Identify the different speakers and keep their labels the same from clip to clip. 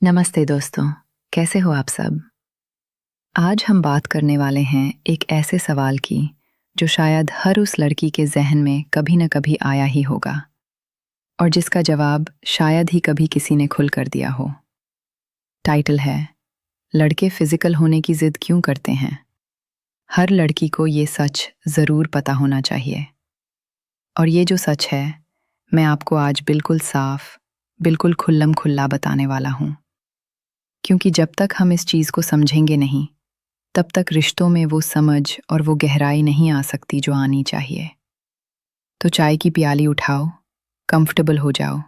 Speaker 1: नमस्ते दोस्तों, कैसे हो आप सब? आज हम बात करने वाले हैं एक ऐसे सवाल की जो शायद हर उस लड़की के जहन में कभी न कभी आया ही होगा और जिसका जवाब शायद ही कभी किसी ने खुल कर दिया हो। टाइटल है, लड़के फिजिकल होने की जिद क्यों करते हैं? हर लड़की को ये सच ज़रूर पता होना चाहिए। और ये जो सच है, मैं आपको आज बिल्कुल साफ, बिल्कुल खुल्लम खुल्ला बताने वाला हूँ। क्योंकि जब तक हम इस चीज़ को समझेंगे नहीं, तब तक रिश्तों में वो समझ और वो गहराई नहीं आ सकती जो आनी चाहिए। तो चाय की प्याली उठाओ, कंफर्टेबल हो जाओ,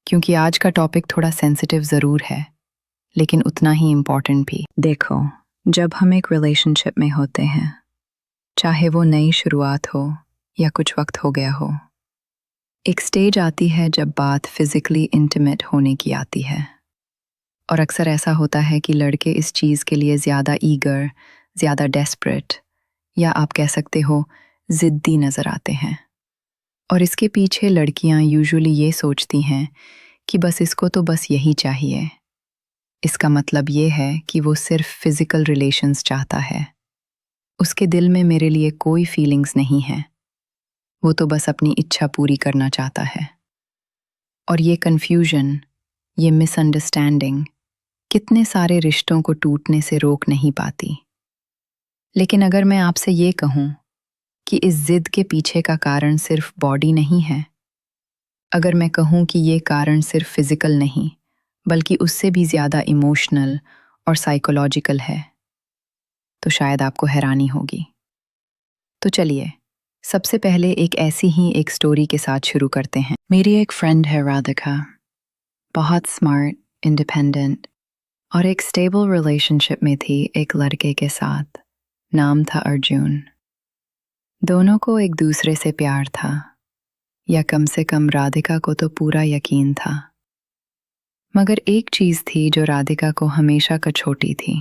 Speaker 1: क्योंकि आज का टॉपिक थोड़ा सेंसिटिव ज़रूर है, लेकिन उतना ही इम्पॉर्टेंट भी। देखो, जब हम एक रिलेशनशिप में होते हैं, चाहे वो नई शुरुआत हो या कुछ वक्त हो गया हो, एक स्टेज आती है जब बात फिजिकली इंटीमेट होने की आती है। और अक्सर ऐसा होता है कि लड़के इस चीज़ के लिए ज़्यादा ईगर, ज़्यादा डेस्परेट या आप कह सकते हो ज़िद्दी नज़र आते हैं। और इसके पीछे लड़कियां यूजुअली ये सोचती हैं कि बस इसको तो बस यही चाहिए। इसका मतलब ये है कि वो सिर्फ फिजिकल रिलेशंस चाहता है। उसके दिल में मेरे लिए कोई फीलिंग्स नहीं है। वो तो बस अपनी इच्छा पूरी करना चाहता है। और ये कन्फ्यूजन, ये मिसअंडरस्टैंडिंग कितने सारे रिश्तों को टूटने से रोक नहीं पाती। लेकिन अगर मैं आपसे ये कहूँ कि इस जिद के पीछे का कारण सिर्फ बॉडी नहीं है, अगर मैं कहूँ कि ये कारण सिर्फ फिजिकल नहीं, बल्कि उससे भी ज़्यादा इमोशनल और साइकोलॉजिकल है, तो शायद आपको हैरानी होगी। तो चलिए, सबसे पहले एक स्टोरी के साथ शुरू करते हैं। मेरी एक फ्रेंड है राधिका, बहुत स्मार्ट, इंडिपेंडेंट और एक स्टेबल रिलेशनशिप में थी एक लड़के के साथ। नाम था अर्जुन। दोनों को एक दूसरे से प्यार था, या कम से कम राधिका को तो पूरा यकीन था। मगर एक चीज थी जो राधिका को हमेशा कछोटी थी।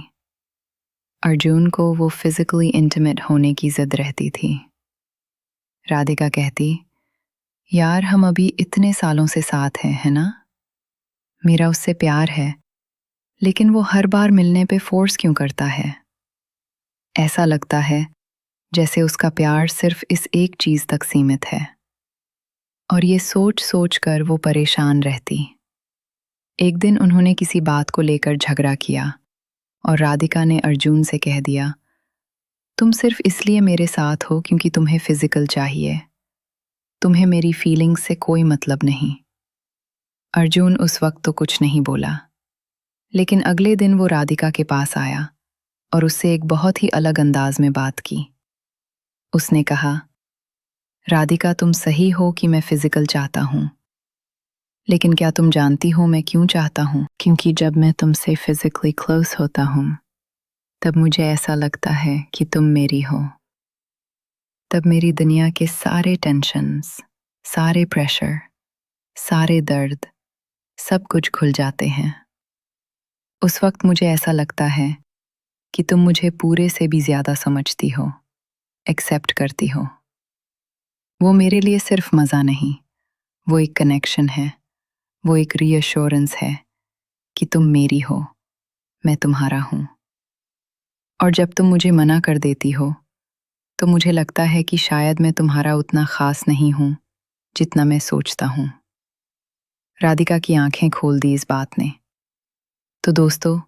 Speaker 1: अर्जुन को वो फिजिकली इंटीमेट होने की जिद रहती थी। राधिका कहती, यार हम अभी इतने सालों से साथ हैं, है ना? मेरा उससे प्यार है, लेकिन वो हर बार मिलने पे फोर्स क्यों करता है? ऐसा लगता है जैसे उसका प्यार सिर्फ इस एक चीज तक सीमित है। और ये सोच सोच कर वो परेशान रहती। एक दिन उन्होंने किसी बात को लेकर झगड़ा किया और राधिका ने अर्जुन से कह दिया, तुम सिर्फ इसलिए मेरे साथ हो क्योंकि तुम्हें फिजिकल चाहिए, तुम्हें मेरी फीलिंग्स से कोई मतलब नहीं। अर्जुन उस वक्त तो कुछ नहीं बोला, लेकिन अगले दिन वो राधिका के पास आया और उससे एक बहुत ही अलग अंदाज में बात की। उसने कहा, राधिका तुम सही हो कि मैं फिजिकल चाहता हूँ, लेकिन क्या तुम जानती हो मैं क्यों चाहता हूँ? क्योंकि जब मैं तुमसे फिजिकली क्लोज होता हूँ, तब मुझे ऐसा लगता है कि तुम मेरी हो। तब मेरी दुनिया के सारे टेंशन्स, सारे प्रेशर, सारे दर्द, सब कुछ खुल जाते हैं। उस वक्त मुझे ऐसा लगता है कि तुम मुझे पूरे से भी ज़्यादा समझती हो, एक्सेप्ट करती हो। वो मेरे लिए सिर्फ मज़ा नहीं, वो एक कनेक्शन है, वो एक रीअश्योरेंस है कि तुम मेरी हो, मैं तुम्हारा हूँ। और जब तुम मुझे मना कर देती हो, तो मुझे लगता है कि शायद मैं तुम्हारा उतना खास नहीं हूं जितना मैं सोचता हूं। राधिका की आंखें खोल दी इस बात ने। तो दोस्तों,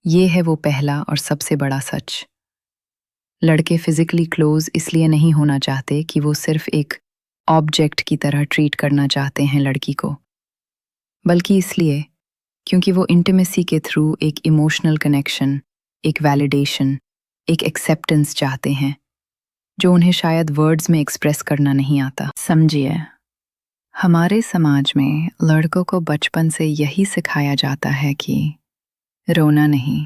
Speaker 1: ये है वो पहला और सबसे बड़ा सच। लड़के फिजिकली क्लोज इसलिए नहीं होना चाहते कि वो सिर्फ एक ऑब्जेक्ट की तरह ट्रीट करना चाहते हैं लड़की को, बल्कि इसलिए क्योंकि वो इंटीमेसी के थ्रू एक इमोशनल कनेक्शन, एक वैलिडेशन, एक एक्सेप्टेंस चाहते हैं जो उन्हें शायद वर्ड्स में एक्सप्रेस करना नहीं आता। समझिए, हमारे समाज में लड़कों को बचपन से यही सिखाया जाता है कि रोना नहीं,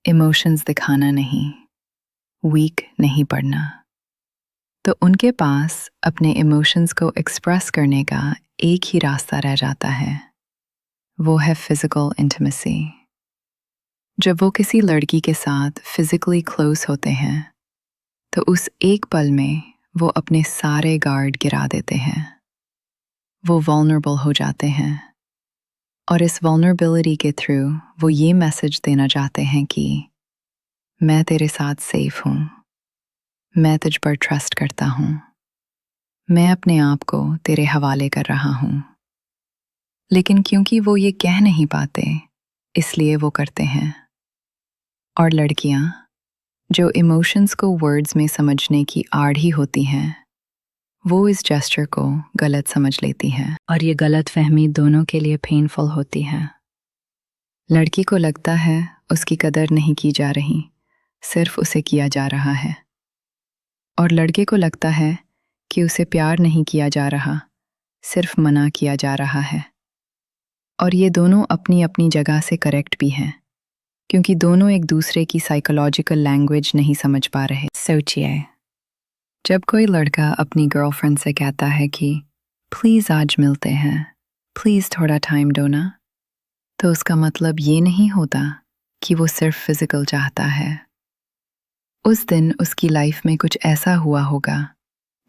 Speaker 1: इमोशंस दिखाना नहीं, वीक नहीं पड़ना। तो उनके पास अपने इमोशंस को एक्सप्रेस करने का एक ही रास्ता रह जाता है, वो है फिजिकल इंटीमेसी। जब वो किसी लड़की के साथ फिजिकली क्लोज होते हैं, तो उस एक पल में वो अपने सारे गार्ड गिरा देते हैं। वो वल्नरेबल हो जाते हैं। और इस वल्नरेबिलिटी के थ्रू वो ये मैसेज देना चाहते हैं कि मैं तेरे साथ सेफ हूँ, मैं तुझ पर ट्रस्ट करता हूँ, मैं अपने आप को तेरे हवाले कर रहा हूँ। लेकिन क्योंकि वो ये कह नहीं पाते, इसलिए वो करते हैं। और लड़कियाँ जो इमोशंस को वर्ड्स में समझने की आड़ी होती हैं, वो इस जेस्चर को गलत समझ लेती हैं और ये गलत फहमी दोनों के लिए पेनफुल होती है। लड़की को लगता है उसकी कदर नहीं की जा रही, सिर्फ उसे किया जा रहा है। और लड़के को लगता है कि उसे प्यार नहीं किया जा रहा, सिर्फ मना किया जा रहा है। और ये दोनों अपनी अपनी जगह से करेक्ट भी हैं, क्योंकि दोनों एक दूसरे की साइकोलॉजिकल लैंग्वेज नहीं समझ पा रहे। सोचिए, जब कोई लड़का अपनी गर्लफ्रेंड से कहता है कि प्लीज़ आज मिलते हैं, प्लीज़ थोड़ा टाइम दो ना, तो उसका मतलब ये नहीं होता कि वो सिर्फ फिजिकल चाहता है। उस दिन उसकी लाइफ में कुछ ऐसा हुआ होगा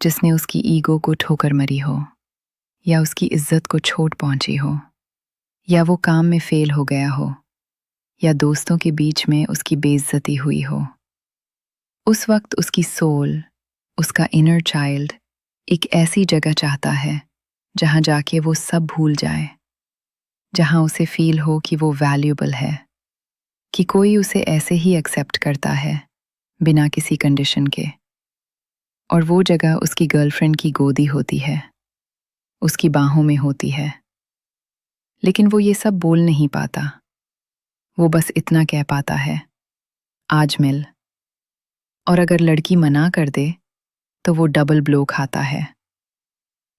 Speaker 1: जिसने उसकी ईगो को ठोकर मरी हो, या उसकी इज्जत को चोट पहुंची हो, या वो काम में फेल हो गया हो, या दोस्तों के बीच में उसकी बेइज्जती हुई हो। उस वक्त उसकी सोल, उसका इनर चाइल्ड एक ऐसी जगह चाहता है जहां जाके वो सब भूल जाए, जहां उसे फील हो कि वो वैल्यूएबल है, कि कोई उसे ऐसे ही एक्सेप्ट करता है बिना किसी कंडीशन के। और वो जगह उसकी गर्लफ्रेंड की गोदी होती है, उसकी बाहों में होती है। लेकिन वो ये सब बोल नहीं पाता, वो बस इतना कह पाता है, आज मिल। और अगर लड़की मना कर दे तो वो डबल ब्लो खाता है,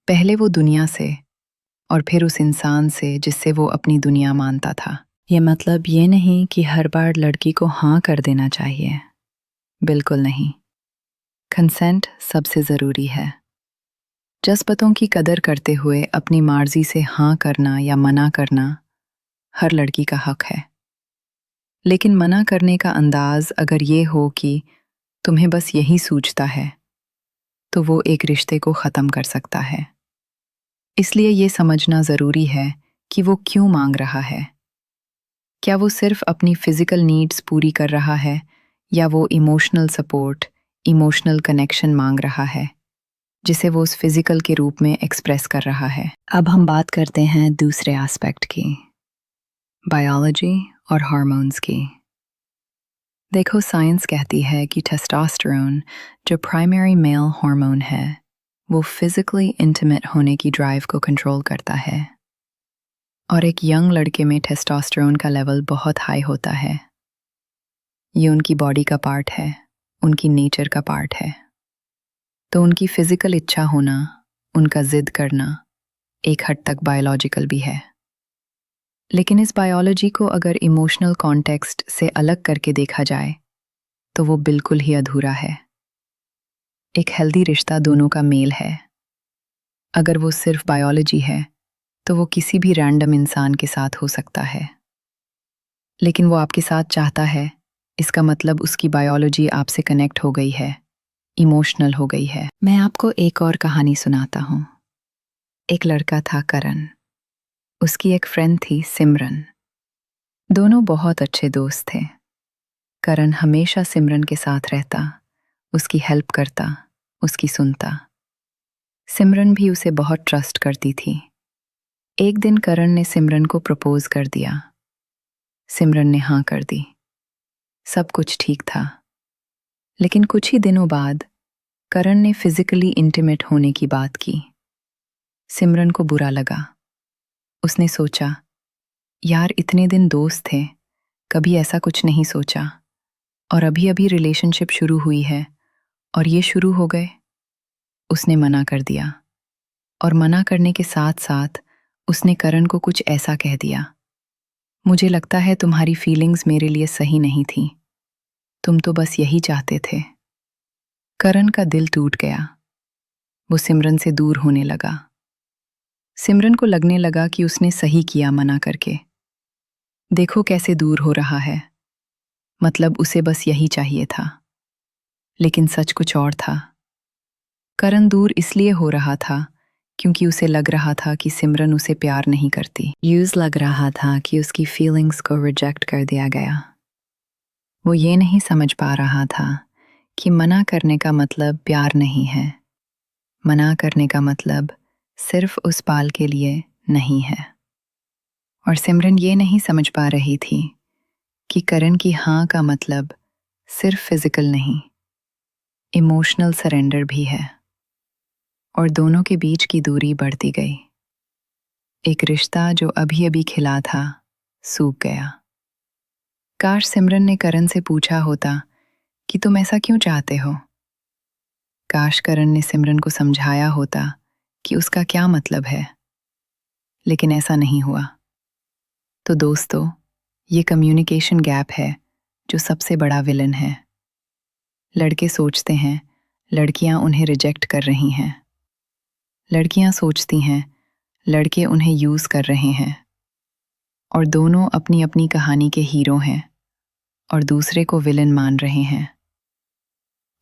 Speaker 1: पहले वो दुनिया से और फिर उस इंसान से जिससे वो अपनी दुनिया मानता था। ये मतलब ये नहीं कि हर बार लड़की को हाँ कर देना चाहिए, बिल्कुल नहीं। कंसेंट सबसे ज़रूरी है। जज्बातों की कदर करते हुए अपनी मर्जी से हाँ करना या मना करना हर लड़की का हक है। लेकिन मना करने का अंदाज अगर ये हो कि तुम्हें बस यही सूझता है, तो वो एक रिश्ते को ख़त्म कर सकता है। इसलिए ये समझना ज़रूरी है कि वो क्यों मांग रहा है। क्या वो सिर्फ अपनी फिजिकल नीड्स पूरी कर रहा है, या वो इमोशनल सपोर्ट, इमोशनल कनेक्शन मांग रहा है, जिसे वो उस फिजिकल के रूप में एक्सप्रेस कर रहा है। अब हम बात करते हैं दूसरे एस्पेक्ट की, बायोलॉजी और हार्मोन्स की। देखो, साइंस कहती है कि टेस्टोस्टेरोन, जो प्राइमरी मेल हार्मोन है, वो फिजिकली इंटीमेट होने की ड्राइव को कंट्रोल करता है। और एक यंग लड़के में टेस्टोस्टेरोन का लेवल बहुत हाई होता है। ये उनकी बॉडी का पार्ट है, उनकी नेचर का पार्ट है। तो उनकी फिजिकल इच्छा होना, उनका जिद करना एक हद तक बायोलॉजिकल भी है। लेकिन इस बायोलॉजी को अगर इमोशनल कॉन्टेक्स्ट से अलग करके देखा जाए तो वो बिल्कुल ही अधूरा है। एक हेल्दी रिश्ता दोनों का मेल है। अगर वो सिर्फ बायोलॉजी है तो वो किसी भी रैंडम इंसान के साथ हो सकता है। लेकिन वो आपके साथ चाहता है, इसका मतलब उसकी बायोलॉजी आपसे कनेक्ट हो गई है, इमोशनल हो गई है। मैं आपको एक और कहानी सुनाता हूँ। एक लड़का था करण, उसकी एक फ्रेंड थी सिमरन। दोनों बहुत अच्छे दोस्त थे। करण हमेशा सिमरन के साथ रहता, उसकी हेल्प करता, उसकी सुनता। सिमरन भी उसे बहुत ट्रस्ट करती थी। एक दिन करण ने सिमरन को प्रपोज कर दिया। सिमरन ने हाँ कर दी। सब कुछ ठीक था। लेकिन कुछ ही दिनों बाद करण ने फिजिकली इंटीमेट होने की बात की। सिमरन को बुरा लगा। उसने सोचा, यार इतने दिन दोस्त थे, कभी ऐसा कुछ नहीं सोचा, और अभी अभी रिलेशनशिप शुरू हुई है और ये शुरू हो गए। उसने मना कर दिया, और मना करने के साथ साथ उसने करण को कुछ ऐसा कह दिया, मुझे लगता है तुम्हारी फीलिंग्स मेरे लिए सही नहीं थी, तुम तो बस यही चाहते थे। करण का दिल टूट गया। वो सिमरन से दूर होने लगा। सिमरन को लगने लगा कि उसने सही किया मना करके। देखो कैसे दूर हो रहा है, मतलब उसे बस यही चाहिए था। लेकिन सच कुछ और था। करण दूर इसलिए हो रहा था क्योंकि उसे लग रहा था कि सिमरन उसे प्यार नहीं करती। यूज लग रहा था कि उसकी फीलिंग्स को रिजेक्ट कर दिया गया। वो ये नहीं समझ पा रहा था कि मना करने का मतलब प्यार नहीं है। मना करने का मतलब सिर्फ उस पाल के लिए नहीं है। और सिमरन ये नहीं समझ पा रही थी कि करण की हाँ का मतलब सिर्फ फिजिकल नहीं, इमोशनल सरेंडर भी है। और दोनों के बीच की दूरी बढ़ती गई। एक रिश्ता जो अभी अभी खिला था, सूख गया। काश सिमरन ने करण से पूछा होता कि तुम ऐसा क्यों चाहते हो। काश करण ने सिमरन को समझाया होता कि उसका क्या मतलब है। लेकिन ऐसा नहीं हुआ। तो दोस्तों, ये कम्युनिकेशन गैप है जो सबसे बड़ा विलन है। लड़के सोचते हैं लड़कियां उन्हें रिजेक्ट कर रही हैं। लड़कियां सोचती हैं लड़के उन्हें यूज कर रहे हैं। और दोनों अपनी अपनी कहानी के हीरो हैं और दूसरे को विलन मान रहे हैं।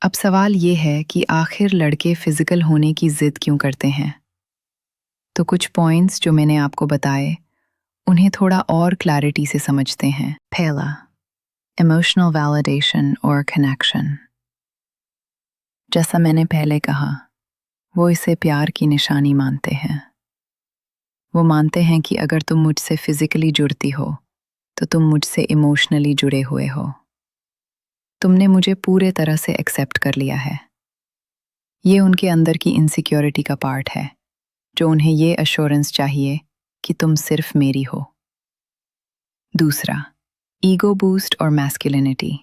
Speaker 1: अब सवाल ये है कि आखिर लड़के फिजिकल होने की जिद क्यों करते हैं। तो कुछ पॉइंट्स जो मैंने आपको बताए, उन्हें थोड़ा और क्लैरिटी से समझते हैं। पहला, इमोशनल वैलिडेशन और कनेक्शन। जैसा मैंने पहले कहा, वो इसे प्यार की निशानी मानते हैं। वो मानते हैं कि अगर तुम मुझसे फिजिकली जुड़ती हो तो तुम मुझसे इमोशनली जुड़े हुए हो। तुमने मुझे पूरे तरह से एक्सेप्ट कर लिया है। ये उनके अंदर की इनसिक्योरिटी का पार्ट है, जो उन्हें ये अश्योरेंस चाहिए कि तुम सिर्फ मेरी हो। दूसरा, ईगो बूस्ट और मैस्कुलिनिटी।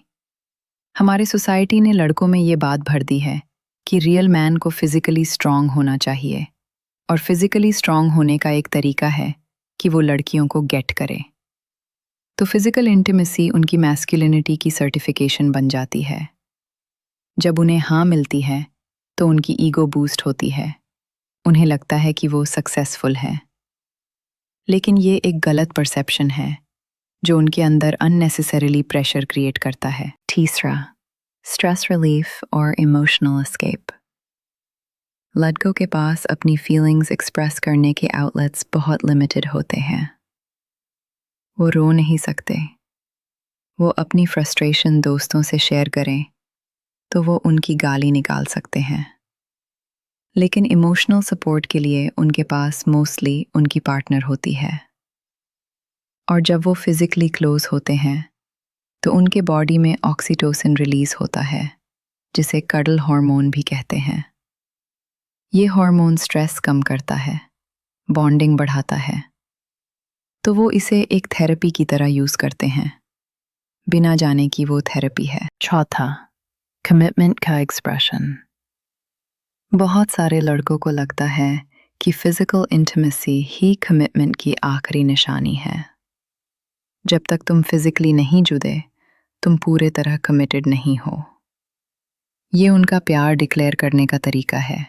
Speaker 1: हमारी सोसाइटी ने लड़कों में ये बात भर दी है कि रियल मैन को फिजिकली स्ट्रांग होना चाहिए, और फिजिकली स्ट्रांग होने का एक तरीका है कि वो लड़कियों को गेट करे। तो फिजिकल इंटीमेसी उनकी मैस्कुलिनिटी की सर्टिफिकेशन बन जाती है। जब उन्हें हाँ मिलती है तो उनकी ईगो बूस्ट होती है। उन्हें लगता है कि वो सक्सेसफुल है। लेकिन ये एक गलत परसेप्शन है जो उनके अंदर अननेसेसरीली प्रेशर क्रिएट करता है। तीसरा, स्ट्रेस रिलीफ और इमोशनल एस्केप। लड़कों के पास अपनी फीलिंग्स एक्सप्रेस करने के आउटलेट्स बहुत लिमिटेड होते हैं। वो रो नहीं सकते। वो अपनी फ्रस्ट्रेशन दोस्तों से शेयर करें तो वो उनकी गाली निकाल सकते हैं। लेकिन इमोशनल सपोर्ट के लिए उनके पास मोस्टली उनकी पार्टनर होती है। और जब वो फिजिकली क्लोज होते हैं तो उनके बॉडी में ऑक्सीटोसिन रिलीज होता है, जिसे कडल हार्मोन भी कहते हैं। ये हार्मोन स्ट्रेस कम करता है, बॉन्डिंग बढ़ाता है। तो वो इसे एक थेरेपी की तरह यूज करते हैं, बिना जाने कि वो थेरेपी है। चौथा, कमिटमेंट का एक्सप्रेशन। बहुत सारे लड़कों को लगता है कि फिजिकल इंटीमेसी ही कमिटमेंट की आखिरी निशानी है। जब तक तुम फिजिकली नहीं जुड़े, तुम पूरे तरह कमिटेड नहीं हो। ये उनका प्यार डिक्लेयर करने का तरीका है,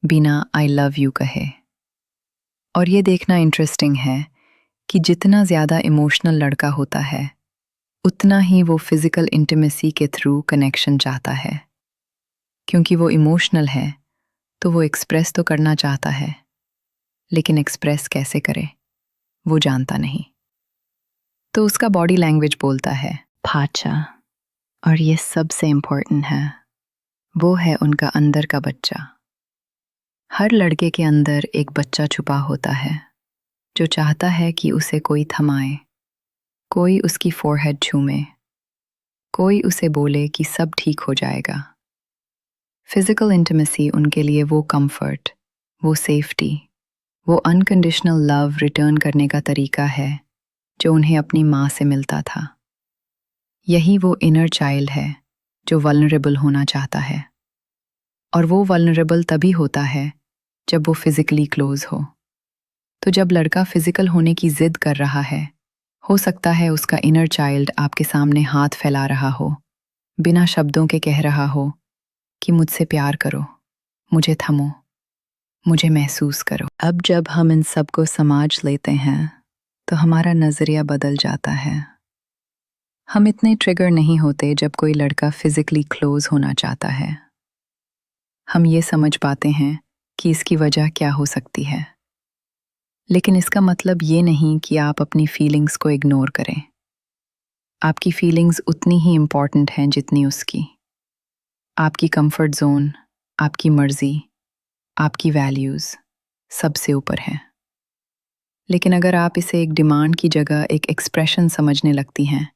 Speaker 1: बिना आई लव यू कहे। और ये देखना इंटरेस्टिंग है कि जितना ज़्यादा इमोशनल लड़का होता है, उतना ही वो फिजिकल इंटीमेसी के थ्रू कनेक्शन चाहता है। क्योंकि वो इमोशनल है तो वो एक्सप्रेस तो करना चाहता है, लेकिन एक्सप्रेस कैसे करे वो जानता नहीं। तो उसका बॉडी लैंग्वेज बोलता है पाचा। और ये सबसे इम्पोर्टेंट है, वो है उनका अंदर का बच्चा। हर लड़के के अंदर एक बच्चा छुपा होता है जो चाहता है कि उसे कोई थमाए, कोई उसकी फोरहेड छूमे, कोई उसे बोले कि सब ठीक हो जाएगा। फिजिकल इंटीमेसी उनके लिए वो कंफर्ट, वो सेफ्टी, वो अनकंडीशनल लव रिटर्न करने का तरीका है जो उन्हें अपनी माँ से मिलता था। यही वो इनर चाइल्ड है जो वल्नरेबल होना चाहता है। और वो वल्नरेबल तभी होता है जब वो फिजिकली क्लोज हो। तो जब लड़का फिजिकल होने की जिद कर रहा है, हो सकता है उसका इनर चाइल्ड आपके सामने हाथ फैला रहा हो, बिना शब्दों के कह रहा हो कि मुझसे प्यार करो, मुझे थमो, मुझे महसूस करो। अब जब हम इन सब को समझ लेते हैं तो हमारा नज़रिया बदल जाता है। हम इतने ट्रिगर नहीं होते जब कोई लड़का फिजिकली क्लोज होना चाहता है। हम ये समझ पाते हैं कि इसकी वजह क्या हो सकती है। लेकिन इसका मतलब ये नहीं कि आप अपनी फीलिंग्स को इग्नोर करें। आपकी फीलिंग्स उतनी ही इम्पॉर्टेंट हैं जितनी उसकी। आपकी कंफर्ट जोन, आपकी मर्जी, आपकी वैल्यूज़ सबसे ऊपर हैं। लेकिन अगर आप इसे एक डिमांड की जगह एक एक्सप्रेशन समझने लगती हैं,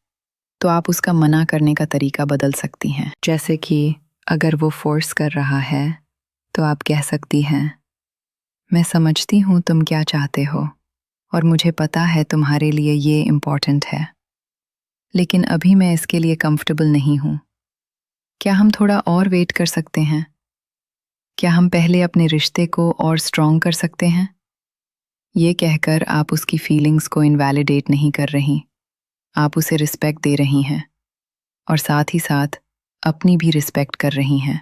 Speaker 1: तो आप उसका मना करने का तरीका बदल सकती हैं। जैसे कि अगर वो फोर्स कर रहा है, तो आप कह सकती हैं, मैं समझती हूँ तुम क्या चाहते हो और मुझे पता है तुम्हारे लिए ये इम्पॉर्टेंट है, लेकिन अभी मैं इसके लिए कंफर्टेबल नहीं हूँ। क्या हम थोड़ा और वेट कर सकते हैं? क्या हम पहले अपने रिश्ते को और स्ट्रॉन्ग कर सकते हैं? ये कहकर आप उसकी फीलिंग्स को इनवैलिडेट नहीं कर रही, आप उसे रिस्पेक्ट दे रही हैं और साथ ही साथ अपनी भी रिस्पेक्ट कर रही हैं।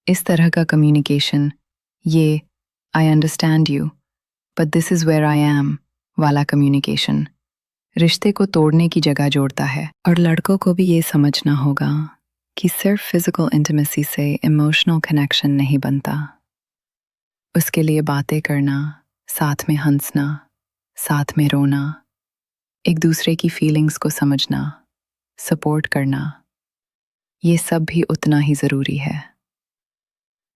Speaker 1: इस तरह का कम्युनिकेशन, ये I understand you but this is where I am वाला कम्युनिकेशन, रिश्ते को तोड़ने की जगह जोड़ता है। और लड़कों को भी ये समझना होगा कि सिर्फ फिजिकल इंटीमेसी से इमोशनल कनेक्शन नहीं बनता। उसके लिए बातें करना, साथ में हंसना, साथ में रोना, एक दूसरे की फीलिंग्स को समझना, सपोर्ट करना, ये सब भी उतना ही ज़रूरी है।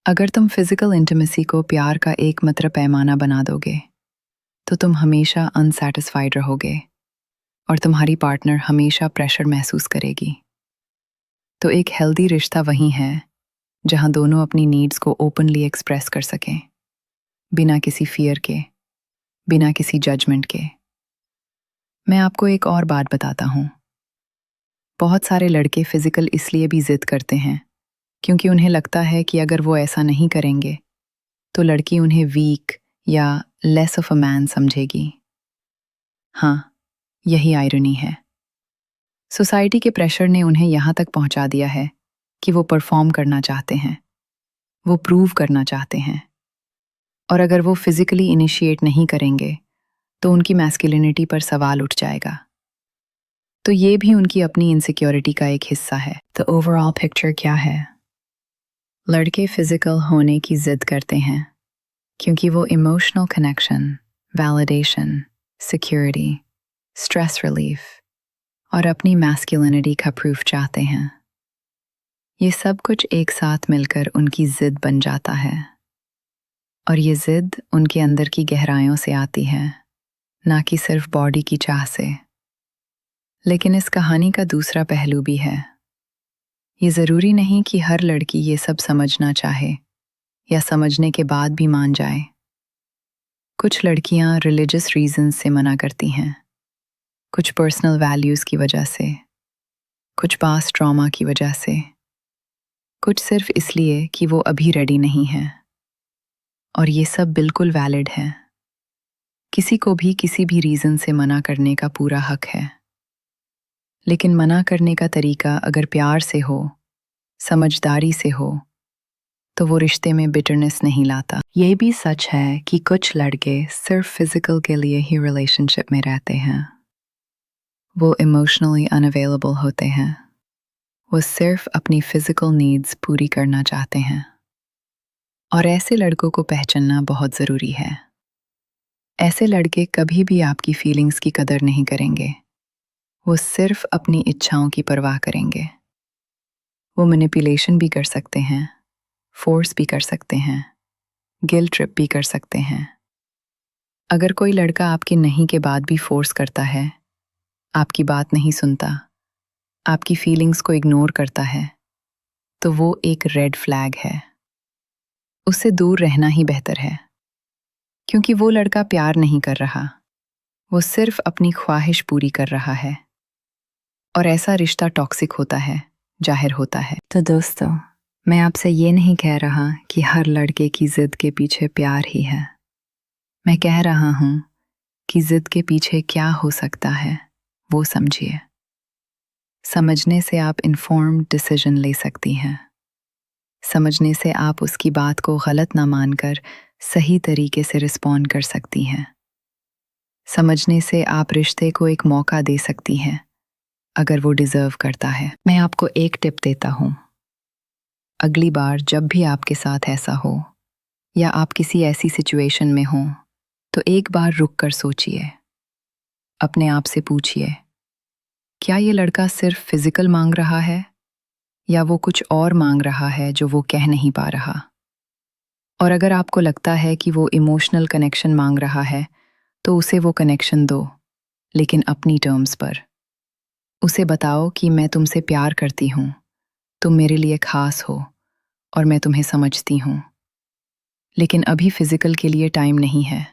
Speaker 1: अगर तुम फिजिकल इंटीमेसी को प्यार का एकमात्र पैमाना बना दोगे, तो तुम हमेशा अनसैटिस्फाइड रहोगे और तुम्हारी पार्टनर हमेशा प्रेशर महसूस करेगी। तो एक हेल्दी रिश्ता वही है जहां दोनों अपनी नीड्स को ओपनली एक्सप्रेस कर सकें, बिना किसी फियर के, बिना किसी जजमेंट के। मैं आपको एक और बात बताता हूँ। बहुत सारे लड़के फिजिकल इसलिए भी जिद करते हैं क्योंकि उन्हें लगता है कि अगर वो ऐसा नहीं करेंगे तो लड़की उन्हें वीक या लेस ऑफ अ मैन समझेगी। हाँ, यही आयरनी है। सोसाइटी के प्रेशर ने उन्हें यहाँ तक पहुँचा दिया है कि वो परफॉर्म करना चाहते हैं, वो प्रूव करना चाहते हैं, और अगर वो फिजिकली इनिशिएट नहीं करेंगे तो उनकी मैस्कुलिनिटी पर सवाल उठ जाएगा। तो ये भी उनकी अपनी इनसिक्योरिटी का एक हिस्सा है। तो ओवरऑल पिक्चर क्या है? लड़के फिजिकल होने की जिद करते हैं क्योंकि वो emotional connection, validation, security, stress relief और अपनी मैस्कुलिनिटी का प्रूफ चाहते हैं। ये सब कुछ एक साथ मिलकर उनकी जिद बन जाता है और ये जिद उनके अंदर की गहराइयों से आती है, ना कि सिर्फ बॉडी की चाह से। लेकिन इस कहानी का दूसरा पहलू भी है। ये ज़रूरी नहीं कि हर लड़की ये सब समझना चाहे या समझने के बाद भी मान जाए। कुछ लड़कियां रिलीजियस रीजंस से मना करती हैं, कुछ पर्सनल वैल्यूज़ की वजह से, कुछ पास्ट ट्रॉमा की वजह से, कुछ सिर्फ इसलिए कि वो अभी रेडी नहीं है। और ये सब बिल्कुल वैलिड है। किसी को भी किसी भी रीज़न से मना करने का पूरा हक है। लेकिन मना करने का तरीका अगर प्यार से हो, समझदारी से हो, तो वो रिश्ते में बिटरनेस नहीं लाता। ये भी सच है कि कुछ लड़के सिर्फ फिजिकल के लिए ही रिलेशनशिप में रहते हैं। वो इमोशनली अनअवेलेबल होते हैं। वो सिर्फ अपनी फिजिकल नीड्स पूरी करना चाहते हैं। और ऐसे लड़कों को पहचानना बहुत ज़रूरी है। ऐसे लड़के कभी भी आपकी फीलिंग्स की कदर नहीं करेंगे। वो सिर्फ अपनी इच्छाओं की परवाह करेंगे। वो मैनिपुलेशन भी कर सकते हैं, फोर्स भी कर सकते हैं, गिल्ट ट्रिप भी कर सकते हैं। अगर कोई लड़का आपके नहीं के बाद भी फोर्स करता है, आपकी बात नहीं सुनता, आपकी फीलिंग्स को इग्नोर करता है, तो वो एक रेड फ्लैग है। उससे दूर रहना ही बेहतर है, क्योंकि वो लड़का प्यार नहीं कर रहा, वो सिर्फ अपनी ख्वाहिश पूरी कर रहा है। और ऐसा रिश्ता टॉक्सिक होता है, जाहिर होता है। तो दोस्तों, मैं आपसे ये नहीं कह रहा कि हर लड़के की जिद के पीछे प्यार ही है। मैं कह रहा हूँ कि जिद के पीछे क्या हो सकता है, वो समझिए। समझने से आप इन्फॉर्म्ड डिसीजन ले सकती हैं। समझने से आप उसकी बात को गलत ना मानकर सही तरीके से रिस्पॉन्ड कर सकती हैं। समझने से आप रिश्ते को एक मौका दे सकती हैं, अगर वो डिज़र्व करता है। मैं आपको एक टिप देता हूँ। अगली बार जब भी आपके साथ ऐसा हो, या आप किसी ऐसी सिचुएशन में हों, तो एक बार रुक कर सोचिए। अपने आप से पूछिए, क्या ये लड़का सिर्फ फिजिकल मांग रहा है या वो कुछ और मांग रहा है जो वो कह नहीं पा रहा? और अगर आपको लगता है कि वो इमोशनल कनेक्शन मांग रहा है, तो उसे वो कनेक्शन दो, लेकिन अपनी टर्म्स पर। उसे बताओ कि मैं तुमसे प्यार करती हूँ, तुम मेरे लिए खास हो और मैं तुम्हें समझती हूँ, लेकिन अभी फिजिकल के लिए टाइम नहीं है।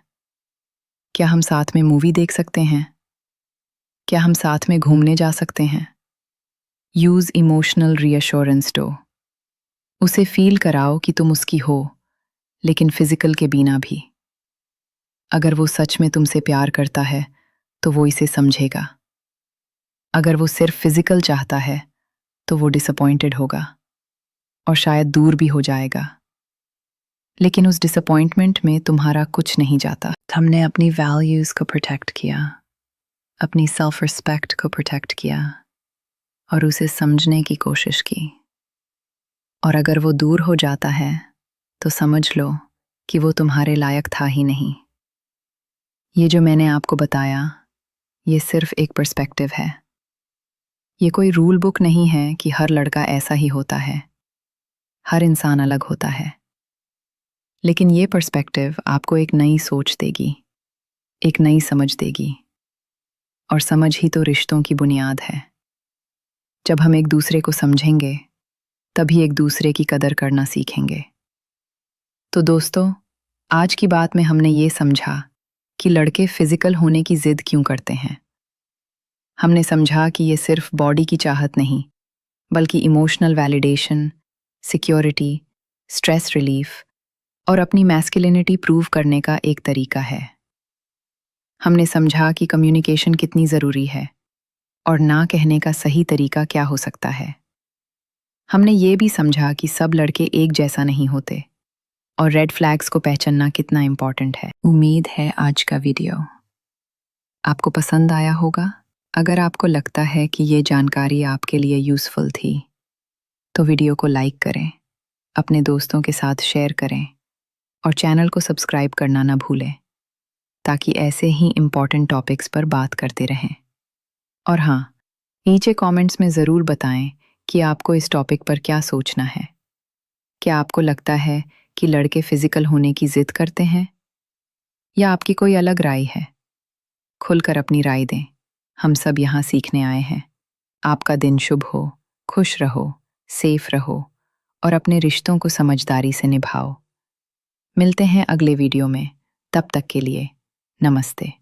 Speaker 1: क्या हम साथ में मूवी देख सकते हैं? क्या हम साथ में घूमने जा सकते हैं? यूज इमोशनल रीअश्योरेंस दो। उसे फील कराओ कि तुम उसकी हो, लेकिन फिजिकल के बिना भी। अगर वो सच में तुमसे प्यार करता है, तो वो इसे समझेगा। अगर वो सिर्फ फिजिकल चाहता है, तो वो डिसअपॉइंटेड होगा और शायद दूर भी हो जाएगा। लेकिन उस डिसअपॉइंटमेंट में तुम्हारा कुछ नहीं जाता। हमने अपनी वैल्यूज को प्रोटेक्ट किया, अपनी सेल्फ रिस्पेक्ट को प्रोटेक्ट किया और उसे समझने की कोशिश की। और अगर वो दूर हो जाता है, तो समझ लो कि वो तुम्हारे लायक था ही नहीं। ये जो मैंने आपको बताया, ये सिर्फ एक पर्सपेक्टिव है। ये कोई रूल बुक नहीं है कि हर लड़का ऐसा ही होता है। हर इंसान अलग होता है। लेकिन ये पर्सपेक्टिव आपको एक नई सोच देगी, एक नई समझ देगी। और समझ ही तो रिश्तों की बुनियाद है। जब हम एक दूसरे को समझेंगे, तभी एक दूसरे की कदर करना सीखेंगे। तो दोस्तों, आज की बात में हमने ये समझा कि लड़के फिजिकल होने की जिद क्यों करते हैं। हमने समझा कि ये सिर्फ बॉडी की चाहत नहीं, बल्कि emotional validation, security, stress relief और अपनी मैस्कुलिनिटी प्रूव करने का एक तरीका है। हमने समझा कि कम्युनिकेशन कितनी ज़रूरी है और ना कहने का सही तरीका क्या हो सकता है। हमने ये भी समझा कि सब लड़के एक जैसा नहीं होते और रेड फ्लैग्स को पहचानना कितना इम्पॉर्टेंट है। उम्मीद है आज का वीडियो आपको पसंद आया होगा। अगर आपको लगता है कि ये जानकारी आपके लिए यूज़फुल थी, तो वीडियो को लाइक करें, अपने दोस्तों के साथ शेयर करें और चैनल को सब्सक्राइब करना ना भूलें, ताकि ऐसे ही इम्पॉर्टेंट टॉपिक्स पर बात करते रहें। और हाँ, नीचे कमेंट्स में ज़रूर बताएं कि आपको इस टॉपिक पर क्या सोचना है। क्या आपको लगता है कि लड़के फिजिकल होने की जिद करते हैं, या आपकी कोई अलग राय है? खुलकर अपनी राय दें। हम सब यहाँ सीखने आए हैं। आपका दिन शुभ हो, खुश रहो, सेफ रहो और अपने रिश्तों को समझदारी से निभाओ। मिलते हैं अगले वीडियो में। तब तक के लिए नमस्ते।